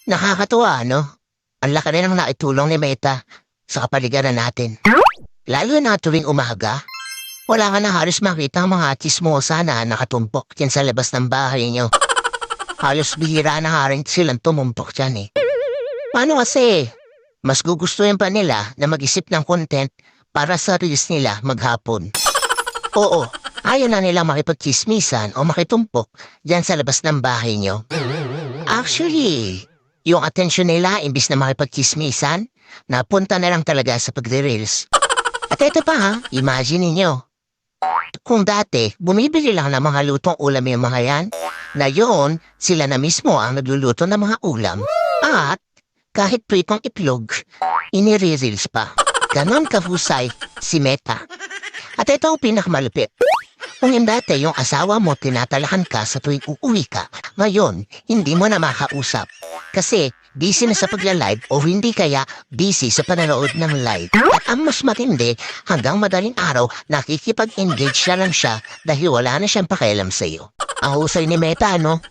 Nakakatuwa, no? Ang laki rin ang naitulong ni Meta sa kapaligiran natin. Lalo na tuwing umaga, wala ka na halos makita ang mga chismosa na nakatumpok dyan sa labas ng bahay niyo. Halos bihira na nga rin silang tumumpok dyan eh. Paano kasi? Mas gugustuhin pa nila na mag-isip ng content para sa reels nila maghapon. Oo, ayaw na nila makipagchismisan o makitumpok dyan sa labas ng bahay niyo. Actually, yung atensyon nila imbis na makipagchismisan, napunta na lang talaga sa pagre-reels. At ito pa ha, imagine ninyo. Kung dati, bumibili lang ng mga lutong ulam yung mga yan, ngayon, sila na mismo ang nagluluto ng mga ulam. At, kahit pritong itlog, inire-reels pa. Ganon kahusay si Meta. At ito ang pinakamalupit. Kung dati yung asawa mo tinatalakan ka sa tuwing uuwi ka, ngayon, hindi mo na makausap. Kasi, busy na sa pagla-live o hindi kaya busy sa pananood ng live. At ang mas matindi, hanggang madaling araw, nakikipag-engage na lang siya dahil wala na siyang pakialam sa iyo. Ang husay ni Meta, no?